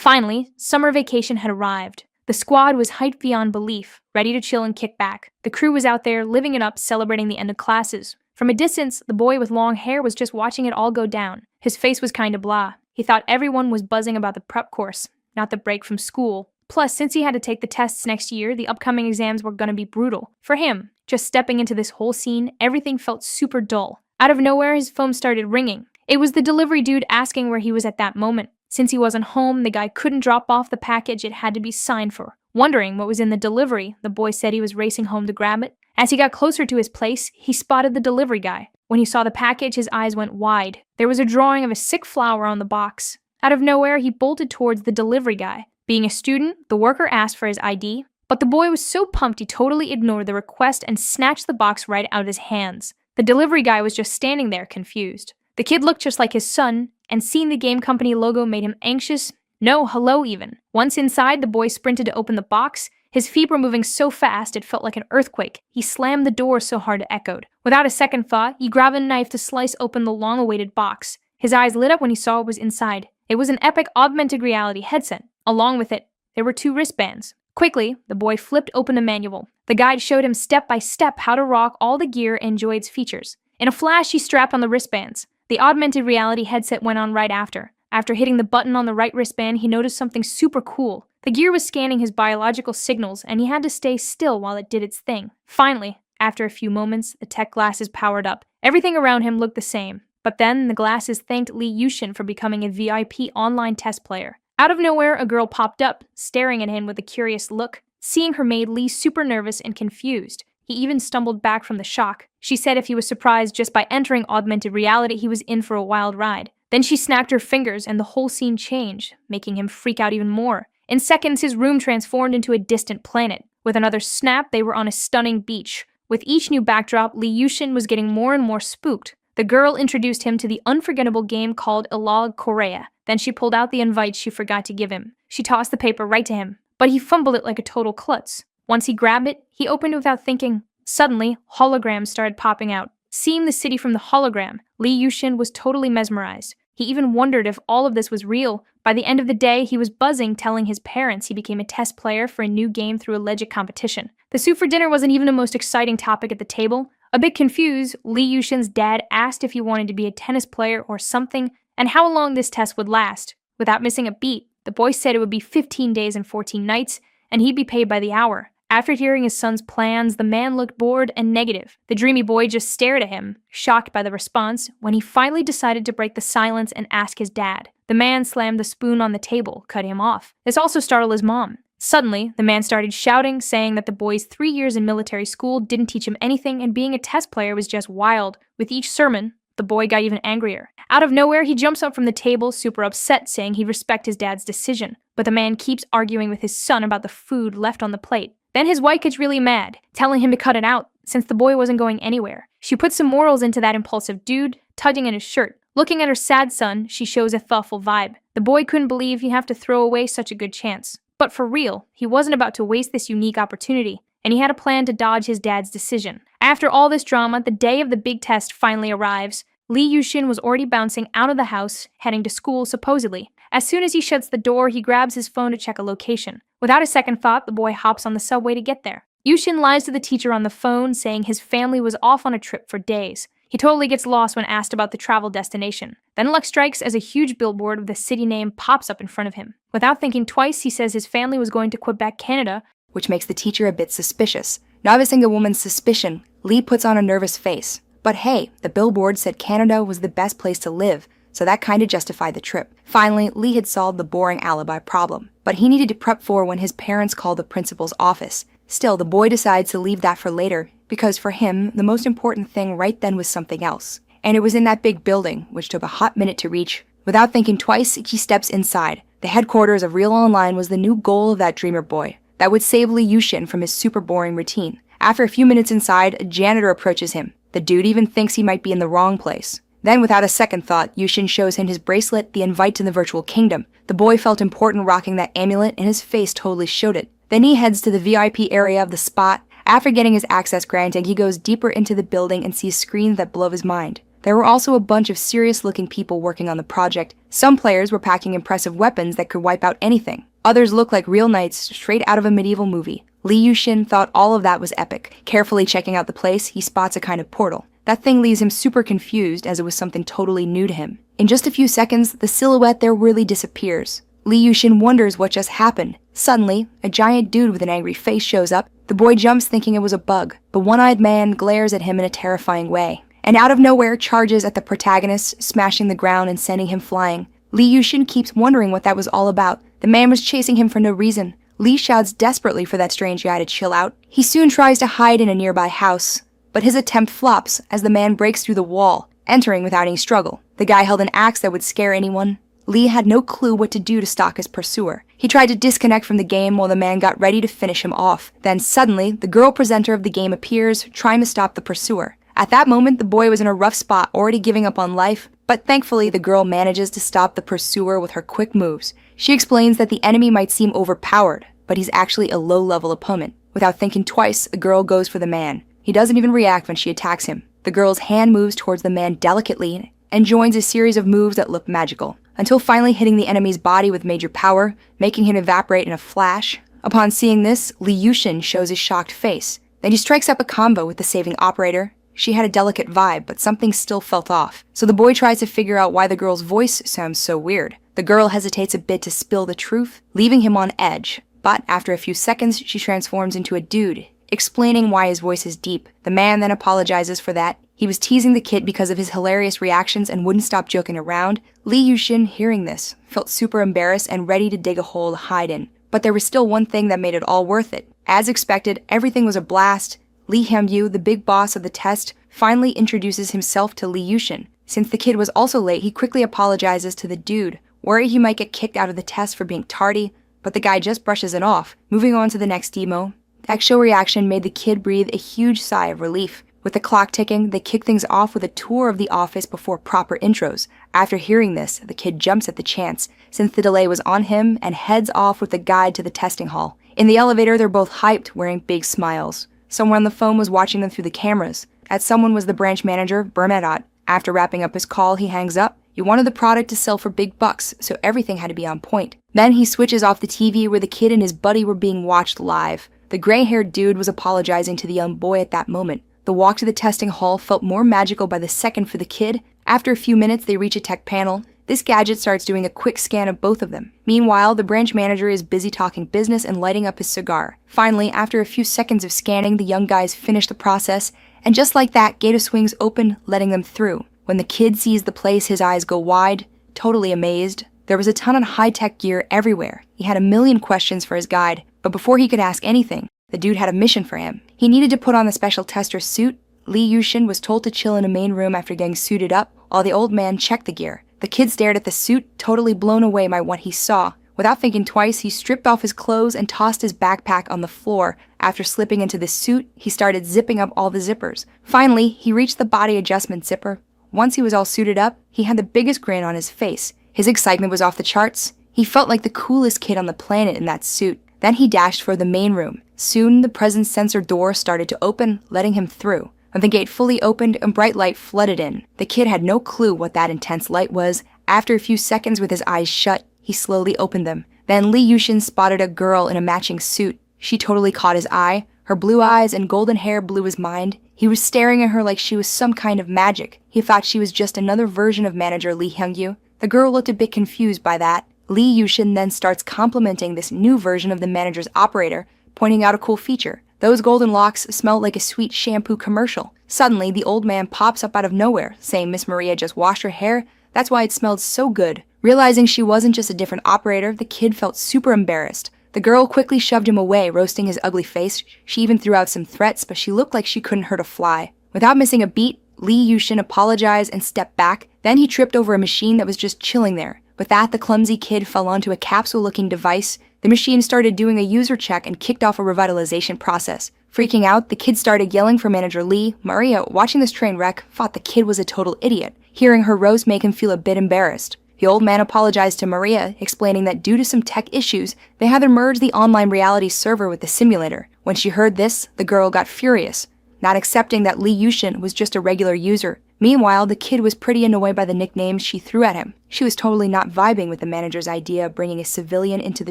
Finally, summer vacation had arrived. The squad was hyped beyond belief, ready to chill and kick back. The crew was out there, living it up, celebrating the end of classes. From a distance, the boy with long hair was just watching it all go down. His face was kinda blah. He thought everyone was buzzing about the prep course, not the break from school. Plus, since he had to take the tests next year, the upcoming exams were gonna be brutal. For him, just stepping into this whole scene, everything felt super dull. Out of nowhere, his phone started ringing. It was the delivery dude asking where he was at that moment. Since he wasn't home, the guy couldn't drop off the package it had to be signed for. Wondering what was in the delivery, the boy said he was racing home to grab it. As he got closer to his place, he spotted the delivery guy. When he saw the package, his eyes went wide. There was a drawing of a sick flower on the box. Out of nowhere, he bolted towards the delivery guy. Being a student, the worker asked for his ID, but the boy was so pumped he totally ignored the request and snatched the box right out of his hands. The delivery guy was just standing there, confused. The kid looked just like his son, and seeing the game company logo made him anxious. No, hello even. Once inside, the boy sprinted to open the box. His feet were moving so fast it felt like an earthquake. He slammed the door so hard it echoed. Without a second thought, he grabbed a knife to slice open the long-awaited box. His eyes lit up when he saw what was inside. It was an epic augmented reality headset. Along with it, there were 2 wristbands. Quickly, the boy flipped open a manual. The guide showed him step by step how to rock all the gear and enjoy its features. In a flash, he strapped on the wristbands. The augmented reality headset went on right after. After hitting the button on the right wristband, he noticed something super cool. The gear was scanning his biological signals, and he had to stay still while it did its thing. Finally, after a few moments, the tech glasses powered up. Everything around him looked the same. But then, the glasses thanked Lee Yushin for becoming a VIP online test player. Out of nowhere, a girl popped up, staring at him with a curious look. Seeing her made Lee super nervous and confused. He even stumbled back from the shock. She said if he was surprised just by entering augmented reality, he was in for a wild ride. Then she snapped her fingers and the whole scene changed, making him freak out even more. In seconds, his room transformed into a distant planet. With another snap, they were on a stunning beach. With each new backdrop, Lee Yushin was getting more and more spooked. The girl introduced him to the unforgettable game called Ilog Korea. Then she pulled out the invite she forgot to give him. She tossed the paper right to him, but he fumbled it like a total klutz. Once he grabbed it, he opened it without thinking. Suddenly, holograms started popping out. Seeing the city from the hologram, Lee Yushin was totally mesmerized. He even wondered if all of this was real. By the end of the day, he was buzzing, telling his parents he became a test player for a new game through a legit competition. The soup for dinner wasn't even the most exciting topic at the table. A bit confused, Lee Yushin's dad asked if he wanted to be a tennis player or something, and how long this test would last. Without missing a beat, the boy said it would be 15 days and 14 nights, and he'd be paid by the hour. After hearing his son's plans, the man looked bored and negative. The dreamy boy just stared at him, shocked by the response, when he finally decided to break the silence and ask his dad. The man slammed the spoon on the table, cutting him off. This also startled his mom. Suddenly, the man started shouting, saying that the boy's 3 years in military school didn't teach him anything and being a test player was just wild. With each sermon, the boy got even angrier. Out of nowhere, he jumps up from the table, super upset, saying he'd respect his dad's decision. But the man keeps arguing with his son about the food left on the plate. Then his wife gets really mad, telling him to cut it out, since the boy wasn't going anywhere. She puts some morals into that impulsive dude, tugging at his shirt. Looking at her sad son, she shows a thoughtful vibe. The boy couldn't believe he'd have to throw away such a good chance. But for real, he wasn't about to waste this unique opportunity, and he had a plan to dodge his dad's decision. After all this drama, the day of the big test finally arrives. Lee Yushin was already bouncing out of the house, heading to school supposedly. As soon as he shuts the door, he grabs his phone to check a location. Without a second thought, the boy hops on the subway to get there. Yushin lies to the teacher on the phone, saying his family was off on a trip for days. He totally gets lost when asked about the travel destination. Then luck strikes as a huge billboard with the city name pops up in front of him. Without thinking twice, he says his family was going to Quebec, Canada, which makes the teacher a bit suspicious. Noticing the woman's suspicion, Lee puts on a nervous face. But hey, the billboard said Canada was the best place to live, so that kinda justified the trip. Finally, Lee had solved the boring alibi problem, but he needed to prep for when his parents called the principal's office. Still, the boy decides to leave that for later, because for him, the most important thing right then was something else. And it was in that big building, which took a hot minute to reach. Without thinking twice, he steps inside. The headquarters of Real Online was the new goal of that dreamer boy. That would save Lee Yushin from his super boring routine. After a few minutes inside, a janitor approaches him. The dude even thinks he might be in the wrong place. Then, without a second thought, Yushin shows him his bracelet, the invite to the virtual kingdom. The boy felt important rocking that amulet, and his face totally showed it. Then he heads to the VIP area of the spot. After getting his access granted, he goes deeper into the building and sees screens that blow his mind. There were also a bunch of serious-looking people working on the project. Some players were packing impressive weapons that could wipe out anything. Others looked like real knights straight out of a medieval movie. Li Yuxin thought all of that was epic. Carefully checking out the place, he spots a kind of portal. That thing leaves him super confused as it was something totally new to him. In just a few seconds, the silhouette there really disappears. Li Yuxin wonders what just happened. Suddenly, a giant dude with an angry face shows up. The boy jumps thinking it was a bug. The one-eyed man glares at him in a terrifying way, and out of nowhere charges at the protagonist, smashing the ground and sending him flying. Li Yuxin keeps wondering what that was all about. The man was chasing him for no reason. Li shouts desperately for that strange guy to chill out. He soon tries to hide in a nearby house, but his attempt flops as the man breaks through the wall, entering without any struggle. The guy held an axe that would scare anyone. Li had no clue what to do to stalk his pursuer. He tried to disconnect from the game while the man got ready to finish him off. Then suddenly, the girl presenter of the game appears, trying to stop the pursuer. At that moment, the boy was in a rough spot, already giving up on life, but thankfully the girl manages to stop the pursuer with her quick moves. She explains that the enemy might seem overpowered, but he's actually a low-level opponent. Without thinking twice, the girl goes for the man. He doesn't even react when she attacks him. The girl's hand moves towards the man delicately and joins a series of moves that look magical, until finally hitting the enemy's body with major power, making him evaporate in a flash. Upon seeing this, Li Yuxin shows his shocked face. Then he strikes up a combo with the saving operator. She had a delicate vibe, but something still felt off, so the boy tries to figure out why the girl's voice sounds so weird. The girl hesitates a bit to spill the truth, leaving him on edge, but after a few seconds, she transforms into a dude, explaining why his voice is deep. The man then apologizes for that. He was teasing the kid because of his hilarious reactions and wouldn't stop joking around. Li Yuxin, hearing this, felt super embarrassed and ready to dig a hole to hide in. But there was still one thing that made it all worth it. As expected, everything was a blast. Li Hyungyu, the big boss of the test, finally introduces himself to Li Yuxin. Since the kid was also late, he quickly apologizes to the dude, worried he might get kicked out of the test for being tardy, but the guy just brushes it off. Moving on to the next demo, the actual reaction made the kid breathe a huge sigh of relief. With the clock ticking, they kick things off with a tour of the office before proper intros. After hearing this, the kid jumps at the chance, since the delay was on him, and heads off with a guide to the testing hall. In the elevator, they're both hyped, wearing big smiles. Someone on the phone was watching them through the cameras. That someone was the branch manager, Bermedat. After wrapping up his call, he hangs up. He wanted the product to sell for big bucks, so everything had to be on point. Then he switches off the TV where the kid and his buddy were being watched live. The gray-haired dude was apologizing to the young boy at that moment. The walk to the testing hall felt more magical by the second for the kid. After a few minutes, they reach a tech panel. This gadget starts doing a quick scan of both of them. Meanwhile, the branch manager is busy talking business and lighting up his cigar. Finally, after a few seconds of scanning, the young guys finish the process, and just like that, gate of swings open, letting them through. When the kid sees the place, his eyes go wide, totally amazed. There was a ton of high-tech gear everywhere. He had a million questions for his guide, but before he could ask anything, the dude had a mission for him. He needed to put on the special tester suit. Li Yuxin was told to chill in a main room after getting suited up, while the old man checked the gear. The kid stared at the suit, totally blown away by what he saw. Without thinking twice, he stripped off his clothes and tossed his backpack on the floor. After slipping into the suit, he started zipping up all the zippers. Finally, he reached the body adjustment zipper. Once he was all suited up, he had the biggest grin on his face. His excitement was off the charts. He felt like the coolest kid on the planet in that suit. Then he dashed for the main room. Soon, the presence sensor door started to open, letting him through. When the gate fully opened, a bright light flooded in. The kid had no clue what that intense light was. After a few seconds with his eyes shut, he slowly opened them. Then Li Yuxin spotted a girl in a matching suit. She totally caught his eye. Her blue eyes and golden hair blew his mind. He was staring at her like she was some kind of magic. He thought she was just another version of manager Li Hyungyu. The girl looked a bit confused by that. Li Yuxin then starts complimenting this new version of the manager's operator, pointing out a cool feature. Those golden locks smelled like a sweet shampoo commercial. Suddenly, the old man pops up out of nowhere, saying Miss Maria just washed her hair. That's why it smelled so good. Realizing she wasn't just a different operator, the kid felt super embarrassed. The girl quickly shoved him away, roasting his ugly face. She even threw out some threats, but she looked like she couldn't hurt a fly. Without missing a beat, Li Yuxin apologized and stepped back. Then he tripped over a machine that was just chilling there. With that, the clumsy kid fell onto a capsule-looking device. The machine started doing a user check and kicked off a revitalization process. Freaking out, the kid started yelling for Manager Lee. Maria, watching this train wreck, thought the kid was a total idiot. Hearing her roast made him feel a bit embarrassed. The old man apologized to Maria, explaining that due to some tech issues, they had to merge the online reality server with the simulator. When she heard this, the girl got furious, not accepting that Li Yuxin was just a regular user. Meanwhile, the kid was pretty annoyed by the nicknames she threw at him. She was totally not vibing with the manager's idea of bringing a civilian into the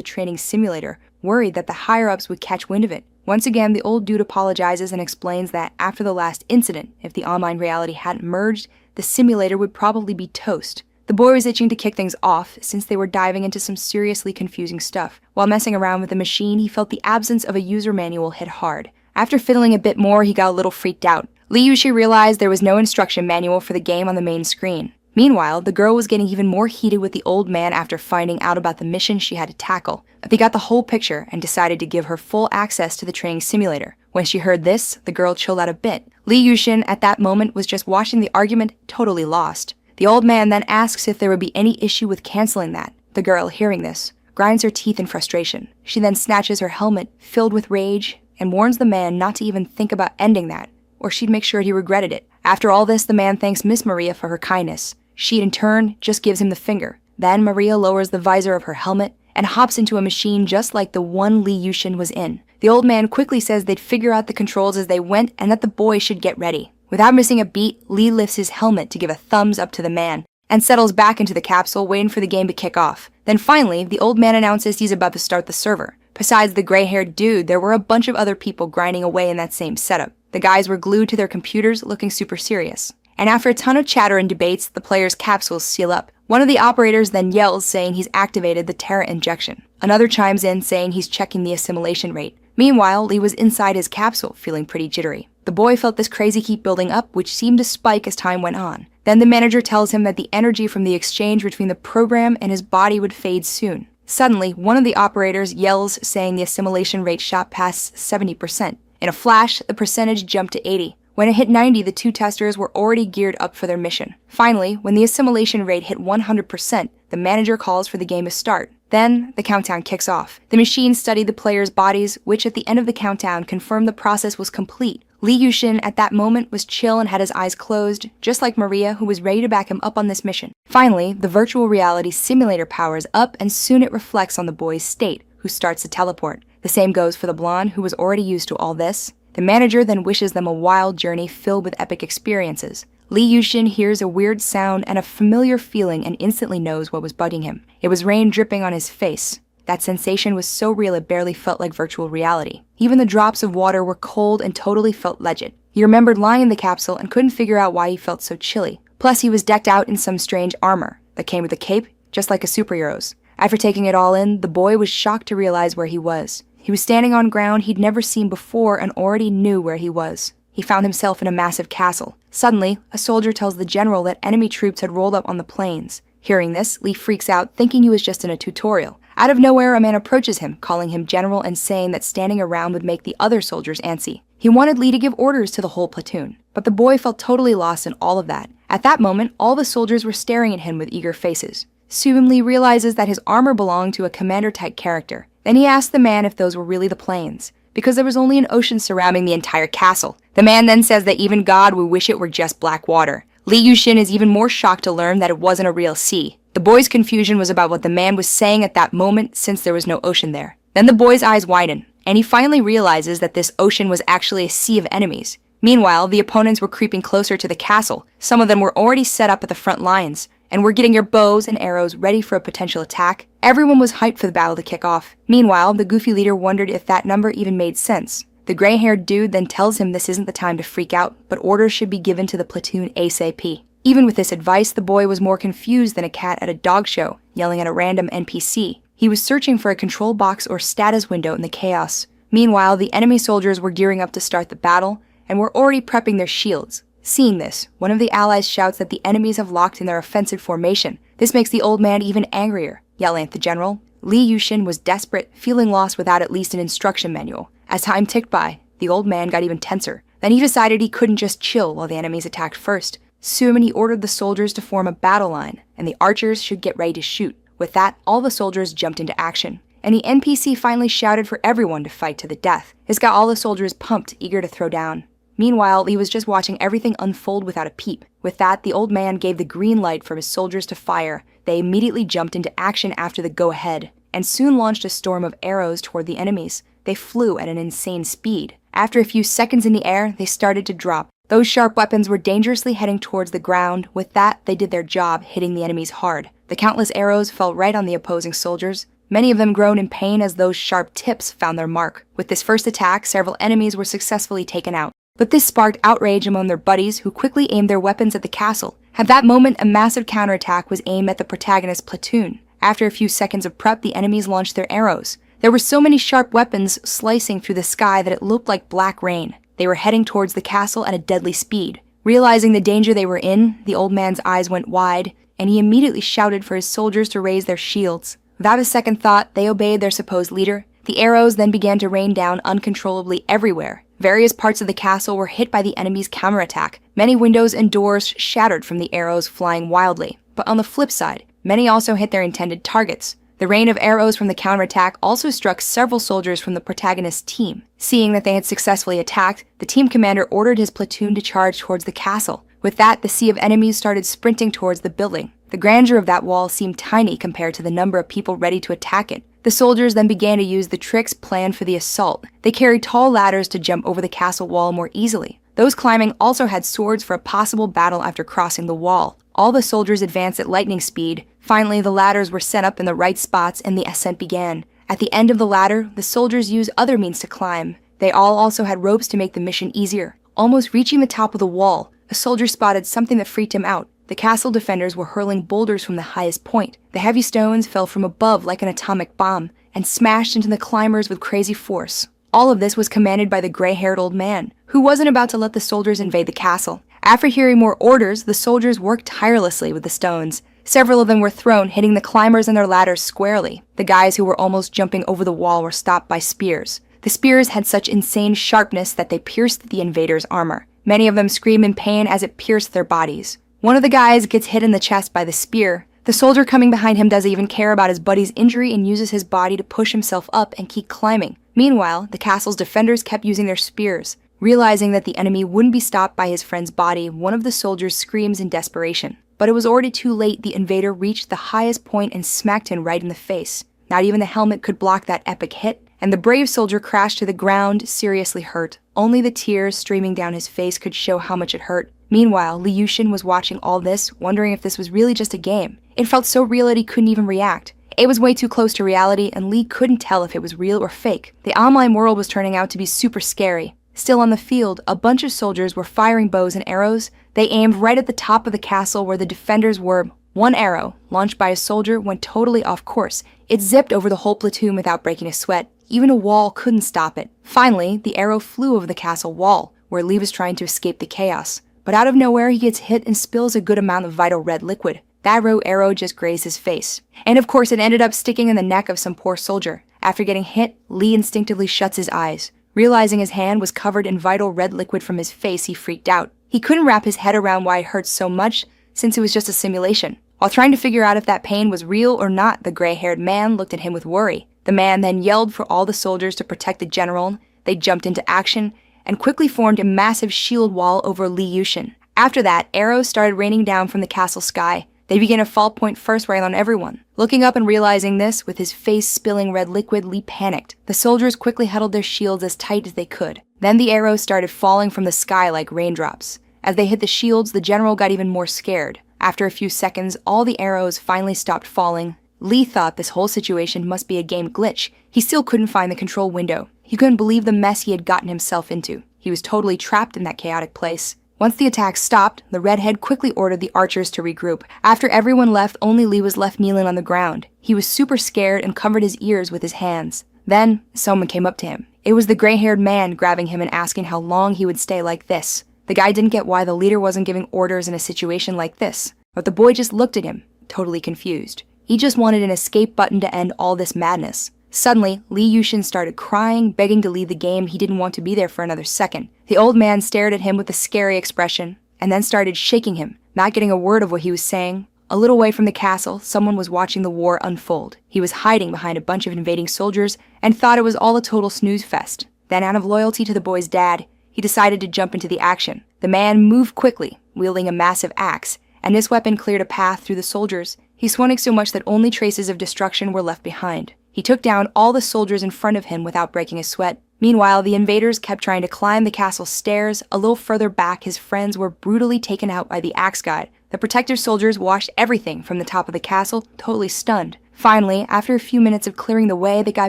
training simulator, worried that the higher-ups would catch wind of it. Once again, the old dude apologizes and explains that after the last incident, if the online reality hadn't merged, the simulator would probably be toast. The boy was itching to kick things off, since they were diving into some seriously confusing stuff. While messing around with the machine, he felt the absence of a user manual hit hard. After fiddling a bit more, he got a little freaked out. Lee Yushi realized there was no instruction manual for the game on the main screen. Meanwhile, the girl was getting even more heated with the old man after finding out about the mission she had to tackle. They got the whole picture and decided to give her full access to the training simulator. When she heard this, the girl chilled out a bit. Lee Yushin, at that moment, was just watching the argument, totally lost. The old man then asks if there would be any issue with canceling that. The girl, hearing this, grinds her teeth in frustration. She then snatches her helmet, filled with rage, and warns the man not to even think about ending that, or she'd make sure he regretted it. After all this, the man thanks Miss Maria for her kindness. She, in turn, just gives him the finger. Then Maria lowers the visor of her helmet and hops into a machine just like the one Lee Yushin was in. The old man quickly says they'd figure out the controls as they went and that the boy should get ready. Without missing a beat, Lee lifts his helmet to give a thumbs up to the man and settles back into the capsule, waiting for the game to kick off. Then finally, the old man announces he's about to start the server. Besides the gray-haired dude, there were a bunch of other people grinding away in that same setup. The guys were glued to their computers, looking super serious. And after a ton of chatter and debates, the players' capsules seal up. One of the operators then yells, saying he's activated the Terra injection. Another chimes in, saying he's checking the assimilation rate. Meanwhile, Lee was inside his capsule, feeling pretty jittery. The boy felt this crazy keep building up, which seemed to spike as time went on. Then the manager tells him that the energy from the exchange between the program and his body would fade soon. Suddenly, one of the operators yells, saying the assimilation rate shot past 70%. In a flash, the percentage jumped to 80. When it hit 90, the two testers were already geared up for their mission. Finally, when the assimilation rate hit 100%, the manager calls for the game to start. Then, the countdown kicks off. The machine studied the players' bodies, which at the end of the countdown confirmed the process was complete. Lee Yushin at that moment was chill and had his eyes closed, just like Maria, who was ready to back him up on this mission. Finally, the virtual reality simulator powers up and soon it reflects on the boy's state, who starts to teleport. The same goes for the blonde, who was already used to all this. The manager then wishes them a wild journey filled with epic experiences. Lee Yushin hears a weird sound and a familiar feeling and instantly knows what was bugging him. It was rain dripping on his face. That sensation was so real it barely felt like virtual reality. Even the drops of water were cold and totally felt legit. He remembered lying in the capsule and couldn't figure out why he felt so chilly. Plus, he was decked out in some strange armor that came with a cape, just like a superhero's. After taking it all in, the boy was shocked to realize where he was. He was standing on ground he'd never seen before and already knew where he was. He found himself in a massive castle. Suddenly, a soldier tells the general that enemy troops had rolled up on the plains. Hearing this, Lee freaks out, thinking he was just in a tutorial. Out of nowhere, a man approaches him, calling him general and saying that standing around would make the other soldiers antsy. He wanted Lee to give orders to the whole platoon, but the boy felt totally lost in all of that. At that moment, all the soldiers were staring at him with eager faces. Soon, Lee realizes that his armor belonged to a commander-type character. Then he asked the man if those were really the plains, because there was only an ocean surrounding the entire castle. The man then says that even God would wish it were just black water. Lee Yushin is even more shocked to learn that it wasn't a real sea. The boy's confusion was about what the man was saying at that moment, since there was no ocean there. Then the boy's eyes widen, and he finally realizes that this ocean was actually a sea of enemies. Meanwhile, the opponents were creeping closer to the castle. Some of them were already set up at the front lines, and were getting their bows and arrows ready for a potential attack. Everyone was hyped for the battle to kick off. Meanwhile, the goofy leader wondered if that number even made sense. The gray-haired dude then tells him this isn't the time to freak out, but orders should be given to the platoon ASAP. Even with this advice, the boy was more confused than a cat at a dog show, yelling at a random NPC. He was searching for a control box or status window in the chaos. Meanwhile, the enemy soldiers were gearing up to start the battle, and were already prepping their shields. Seeing this, one of the allies shouts that the enemies have locked in their offensive formation. This makes the old man even angrier, yelling at the general. Lee Yushin was desperate, feeling lost without at least an instruction manual. As time ticked by, the old man got even tenser. Then he decided he couldn't just chill while the enemies attacked first. Soon he ordered the soldiers to form a battle line, and the archers should get ready to shoot. With that, all the soldiers jumped into action, and the NPC finally shouted for everyone to fight to the death. This got all the soldiers pumped, eager to throw down. Meanwhile, he was just watching everything unfold without a peep. With that, the old man gave the green light for his soldiers to fire. They immediately jumped into action after the go-ahead, and soon launched a storm of arrows toward the enemies. They flew at an insane speed. After a few seconds in the air, they started to drop. Those sharp weapons were dangerously heading towards the ground. With that, they did their job, hitting the enemies hard. The countless arrows fell right on the opposing soldiers, many of them groaned in pain as those sharp tips found their mark. With this first attack, several enemies were successfully taken out. But this sparked outrage among their buddies, who quickly aimed their weapons at the castle. At that moment, a massive counterattack was aimed at the protagonist's platoon. After a few seconds of prep, the enemies launched their arrows. There were so many sharp weapons slicing through the sky that it looked like black rain. They were heading towards the castle at a deadly speed. Realizing the danger they were in, the old man's eyes went wide, and he immediately shouted for his soldiers to raise their shields. Without a second thought, they obeyed their supposed leader. The arrows then began to rain down uncontrollably everywhere. Various parts of the castle were hit by the enemy's counterattack. Many windows and doors shattered from the arrows flying wildly. But on the flip side, many also hit their intended targets. The rain of arrows from the counterattack also struck several soldiers from the protagonist's team. Seeing that they had successfully attacked, the team commander ordered his platoon to charge towards the castle. With that, the sea of enemies started sprinting towards the building. The grandeur of that wall seemed tiny compared to the number of people ready to attack it. The soldiers then began to use the tricks planned for the assault. They carried tall ladders to jump over the castle wall more easily. Those climbing also had swords for a possible battle after crossing the wall. All the soldiers advanced at lightning speed. Finally, the ladders were set up in the right spots and the ascent began. At the end of the ladder, the soldiers used other means to climb. They all also had ropes to make the mission easier. Almost reaching the top of the wall, a soldier spotted something that freaked him out. The castle defenders were hurling boulders from the highest point. The heavy stones fell from above like an atomic bomb and smashed into the climbers with crazy force. All of this was commanded by the gray-haired old man, who wasn't about to let the soldiers invade the castle. After hearing more orders, the soldiers worked tirelessly with the stones. Several of them were thrown, hitting the climbers and their ladders squarely. The guys who were almost jumping over the wall were stopped by spears. The spears had such insane sharpness that they pierced the invaders' armor. Many of them screamed in pain as it pierced their bodies. One of the guys gets hit in the chest by the spear. The soldier coming behind him doesn't even care about his buddy's injury and uses his body to push himself up and keep climbing. Meanwhile, the castle's defenders kept using their spears. Realizing that the enemy wouldn't be stopped by his friend's body, one of the soldiers screams in desperation. But it was already too late. The invader reached the highest point and smacked him right in the face. Not even the helmet could block that epic hit, and the brave soldier crashed to the ground, seriously hurt. Only the tears streaming down his face could show how much it hurt. Meanwhile, Li Yushin was watching all this, wondering if this was really just a game. It felt so real that he couldn't even react. It was way too close to reality, and Li couldn't tell if it was real or fake. The online world was turning out to be super scary. Still on the field, a bunch of soldiers were firing bows and arrows. They aimed right at the top of the castle where the defenders were. One arrow, launched by a soldier, went totally off course. It zipped over the whole platoon without breaking a sweat. Even a wall couldn't stop it. Finally, the arrow flew over the castle wall, where Li was trying to escape the chaos. But out of nowhere, he gets hit and spills a good amount of vital red liquid. That arrow just grazed his face. And of course, it ended up sticking in the neck of some poor soldier. After getting hit, Li instinctively shuts his eyes. Realizing his hand was covered in vital red liquid from his face, he freaked out. He couldn't wrap his head around why it hurt so much, since it was just a simulation. While trying to figure out if that pain was real or not, the gray-haired man looked at him with worry. The man then yelled for all the soldiers to protect the general. They jumped into action and quickly formed a massive shield wall over Li Yushin. After that, arrows started raining down from the castle sky. They began to fall point first right on everyone. Looking up and realizing this, with his face spilling red liquid, Li panicked. The soldiers quickly huddled their shields as tight as they could. Then the arrows started falling from the sky like raindrops. As they hit the shields, the general got even more scared. After a few seconds, all the arrows finally stopped falling. Li thought this whole situation must be a game glitch. He still couldn't find the control window. He couldn't believe the mess he had gotten himself into. He was totally trapped in that chaotic place. Once the attack stopped, the redhead quickly ordered the archers to regroup. After everyone left, only Li was left kneeling on the ground. He was super scared and covered his ears with his hands. Then, someone came up to him. It was the gray-haired man, grabbing him and asking how long he would stay like this. The guy didn't get why the leader wasn't giving orders in a situation like this, but the boy just looked at him, totally confused. He just wanted an escape button to end all this madness. Suddenly, Li Yushin started crying, begging to leave the game. He didn't want to be there for another second. The old man stared at him with a scary expression, and then started shaking him, not getting a word of what he was saying. A little way from the castle, someone was watching the war unfold. He was hiding behind a bunch of invading soldiers, and thought it was all a total snooze fest. Then, out of loyalty to the boy's dad, he decided to jump into the action. The man moved quickly, wielding a massive axe, and this weapon cleared a path through the soldiers. He swung so much that only traces of destruction were left behind. He took down all the soldiers in front of him without breaking a sweat. Meanwhile, the invaders kept trying to climb the castle stairs. A little further back, his friends were brutally taken out by the axe god. The protective soldiers watched everything from the top of the castle, totally stunned. Finally, after a few minutes of clearing the way, the guy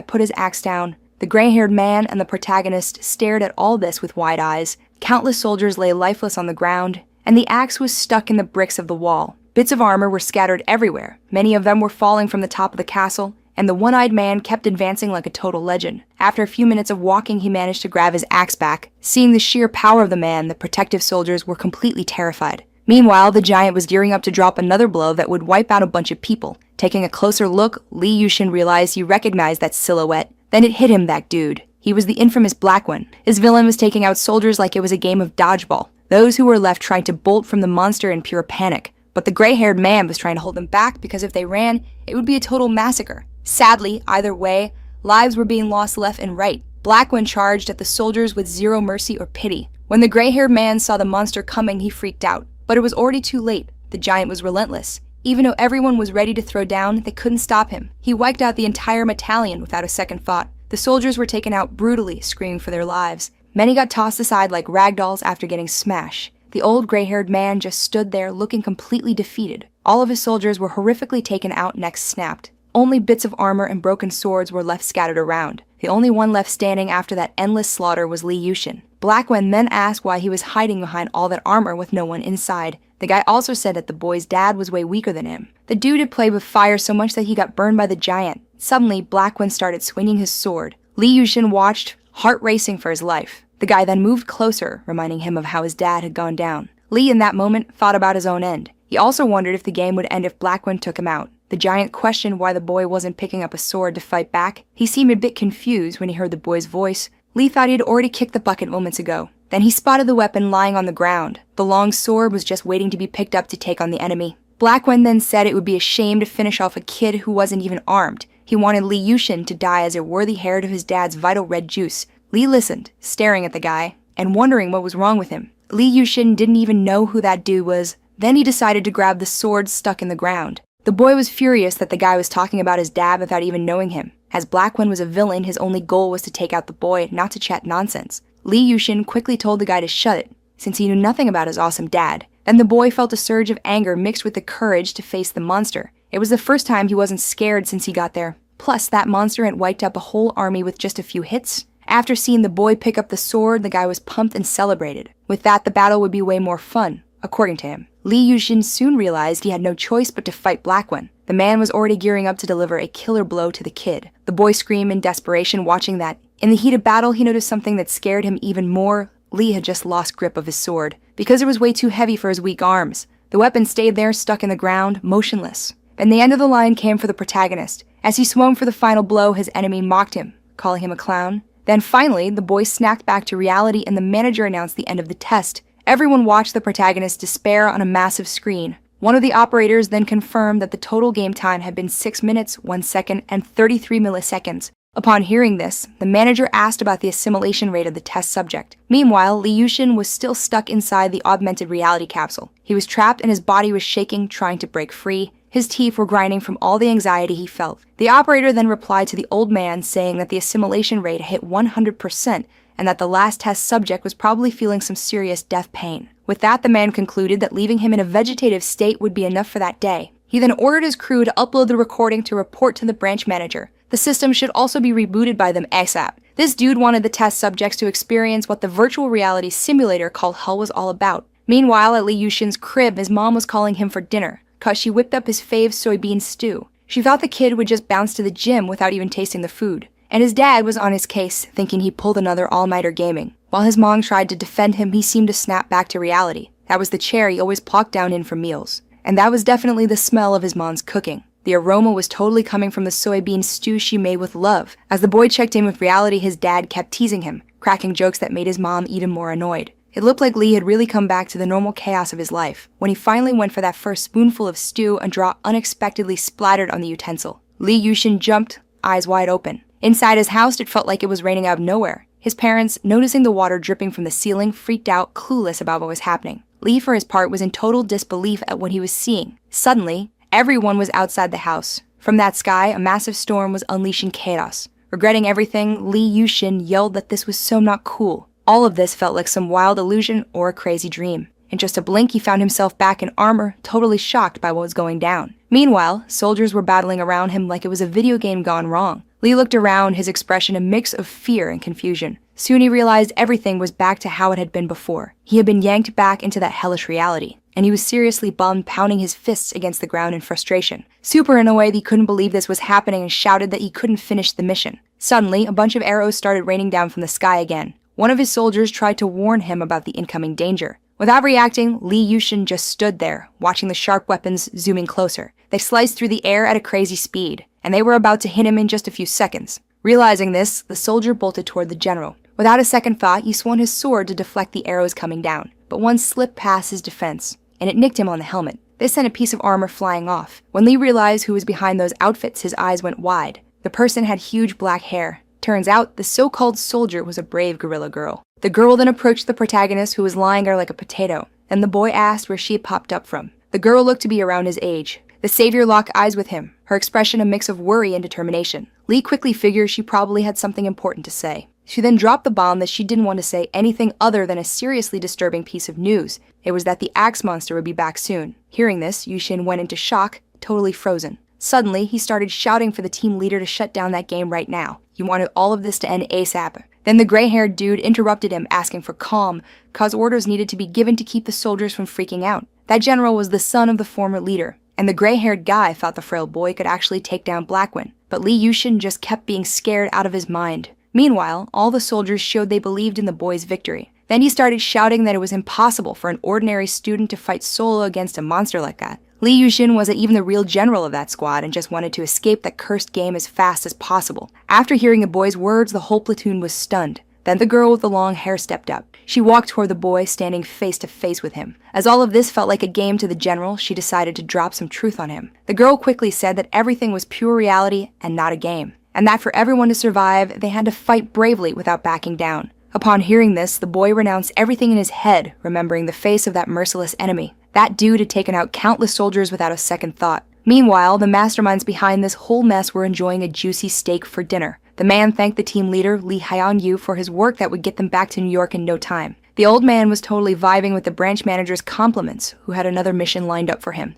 put his axe down. The gray-haired man and the protagonist stared at all this with wide eyes. Countless soldiers lay lifeless on the ground, and the axe was stuck in the bricks of the wall. Bits of armor were scattered everywhere. Many of them were falling from the top of the castle, and the one-eyed man kept advancing like a total legend. After a few minutes of walking, he managed to grab his axe back. Seeing the sheer power of the man, the protective soldiers were completely terrified. Meanwhile, the giant was gearing up to drop another blow that would wipe out a bunch of people. Taking a closer look, Lee Yushin realized he recognized that silhouette. Then it hit him, that dude. He was the infamous Black One. His villain was taking out soldiers like it was a game of dodgeball. Those who were left tried to bolt from the monster in pure panic. But the gray-haired man was trying to hold them back because if they ran, it would be a total massacre. Sadly, either way, lives were being lost left and right. Black One charged at the soldiers with zero mercy or pity. When the gray-haired man saw the monster coming, he freaked out. But it was already too late. The giant was relentless. Even though everyone was ready to throw down, they couldn't stop him. He wiped out the entire battalion without a second thought. The soldiers were taken out brutally, screaming for their lives. Many got tossed aside like rag dolls after getting smashed. The old gray-haired man just stood there looking completely defeated. All of his soldiers were horrifically taken out, necks snapped. Only bits of armor and broken swords were left scattered around. The only one left standing after that endless slaughter was Lee Yushin. Black One then asked why he was hiding behind all that armor with no one inside. The guy also said that the boy's dad was way weaker than him. The dude had played with fire so much that he got burned by the giant. Suddenly, Black One started swinging his sword. Lee Yushin watched, heart racing for his life. The guy then moved closer, reminding him of how his dad had gone down. Lee, in that moment, thought about his own end. He also wondered if the game would end if Black One took him out. The giant questioned why the boy wasn't picking up a sword to fight back. He seemed a bit confused when he heard the boy's voice. Lee thought he had already kicked the bucket moments ago. Then he spotted the weapon lying on the ground. The long sword was just waiting to be picked up to take on the enemy. Black One then said it would be a shame to finish off a kid who wasn't even armed. He wanted Lee Yushin to die as a worthy heir to his dad's vital red juice. Lee listened, staring at the guy, and wondering what was wrong with him. Lee Yushin didn't even know who that dude was. Then he decided to grab the sword stuck in the ground. The boy was furious that the guy was talking about his dad without even knowing him. As Black One was a villain, his only goal was to take out the boy, not to chat nonsense. Lee Yushin quickly told the guy to shut it, since he knew nothing about his awesome dad. Then the boy felt a surge of anger mixed with the courage to face the monster. It was the first time he wasn't scared since he got there. Plus, that monster had wiped up a whole army with just a few hits. After seeing the boy pick up the sword, the guy was pumped and celebrated. With that, the battle would be way more fun, according to him. Lee Yushin soon realized he had no choice but to fight Black One. The man was already gearing up to deliver a killer blow to the kid. The boy screamed in desperation watching that. In the heat of battle, he noticed something that scared him even more. Lee had just lost grip of his sword, because it was way too heavy for his weak arms. The weapon stayed there, stuck in the ground, motionless. Then the end of the line came for the protagonist. As he swung for the final blow, his enemy mocked him, calling him a clown. Then finally, the boy snapped back to reality and the manager announced the end of the test. Everyone watched the protagonist despair on a massive screen. One of the operators then confirmed that the total game time had been 6 minutes, 1 second, and 33 milliseconds. Upon hearing this, the manager asked about the assimilation rate of the test subject. Meanwhile, Lee Yushin was still stuck inside the augmented reality capsule. He was trapped and his body was shaking, trying to break free. His teeth were grinding from all the anxiety he felt. The operator then replied to the old man saying that the assimilation rate hit 100% and that the last test subject was probably feeling some serious death pain. With that, the man concluded that leaving him in a vegetative state would be enough for that day. He then ordered his crew to upload the recording to report to the branch manager. The system should also be rebooted by them ASAP. This dude wanted the test subjects to experience what the virtual reality simulator called Hell was all about. Meanwhile, at Lee Yushin's crib, his mom was calling him for dinner, cause she whipped up his fave soybean stew. She thought the kid would just bounce to the gym without even tasting the food. And his dad was on his case, thinking he pulled another all-nighter gaming. While his mom tried to defend him, he seemed to snap back to reality. That was the chair he always plopped down in for meals. And that was definitely the smell of his mom's cooking. The aroma was totally coming from the soybean stew she made with love. As the boy checked in with reality, his dad kept teasing him, cracking jokes that made his mom even more annoyed. It looked like Lee had really come back to the normal chaos of his life. When he finally went for that first spoonful of stew, a drop unexpectedly splattered on the utensil. Lee Yushin jumped, eyes wide open. Inside his house, it felt like it was raining out of nowhere. His parents, noticing the water dripping from the ceiling, freaked out, clueless about what was happening. Lee, for his part, was in total disbelief at what he was seeing. Suddenly, everyone was outside the house. From that sky, a massive storm was unleashing chaos. Regretting everything, Lee Yushin yelled that this was so not cool. All of this felt like some wild illusion or a crazy dream. In just a blink, he found himself back in armor, totally shocked by what was going down. Meanwhile, soldiers were battling around him like it was a video game gone wrong. Lee looked around, his expression a mix of fear and confusion. Soon he realized everything was back to how it had been before. He had been yanked back into that hellish reality, and he was seriously bummed, pounding his fists against the ground in frustration. Super in a way that he couldn't believe this was happening and shouted that he couldn't finish the mission. Suddenly, a bunch of arrows started raining down from the sky again. One of his soldiers tried to warn him about the incoming danger. Without reacting, Lee Yushin just stood there, watching the sharp weapons zooming closer. They sliced through the air at a crazy speed, and they were about to hit him in just a few seconds. Realizing this, the soldier bolted toward the general. Without a second thought, he swung his sword to deflect the arrows coming down, but one slipped past his defense, and it nicked him on the helmet. This sent a piece of armor flying off. When Lee realized who was behind those outfits, his eyes went wide. The person had huge black hair. Turns out, the so-called soldier was a brave guerrilla girl. The girl then approached the protagonist, who was lying there like a potato, and the boy asked where she had popped up from. The girl looked to be around his age. The savior locked eyes with him, her expression a mix of worry and determination. Lee quickly figured she probably had something important to say. She then dropped the bomb that she didn't want to say anything other than a seriously disturbing piece of news. It was that the axe monster would be back soon. Hearing this, Yushin went into shock, totally frozen. Suddenly, he started shouting for the team leader to shut down that game right now. He wanted all of this to end ASAP. Then the gray-haired dude interrupted him, asking for calm, cause orders needed to be given to keep the soldiers from freaking out. That general was the son of the former leader, and the gray-haired guy thought the frail boy could actually take down Blackwin. But Lee Yushin just kept being scared out of his mind. Meanwhile, all the soldiers showed they believed in the boy's victory. Then he started shouting that it was impossible for an ordinary student to fight solo against a monster like that. Lee Yushin wasn't even the real general of that squad and just wanted to escape that cursed game as fast as possible. After hearing the boy's words, the whole platoon was stunned. Then the girl with the long hair stepped up. She walked toward the boy, standing face to face with him. As all of this felt like a game to the general, she decided to drop some truth on him. The girl quickly said that everything was pure reality and not a game, and that for everyone to survive, they had to fight bravely without backing down. Upon hearing this, the boy renounced everything in his head, remembering the face of that merciless enemy. That dude had taken out countless soldiers without a second thought. Meanwhile, the masterminds behind this whole mess were enjoying a juicy steak for dinner. The man thanked the team leader, Lee Hyun-yu, for his work that would get them back to New York in no time. The old man was totally vibing with the branch manager's compliments, who had another mission lined up for him.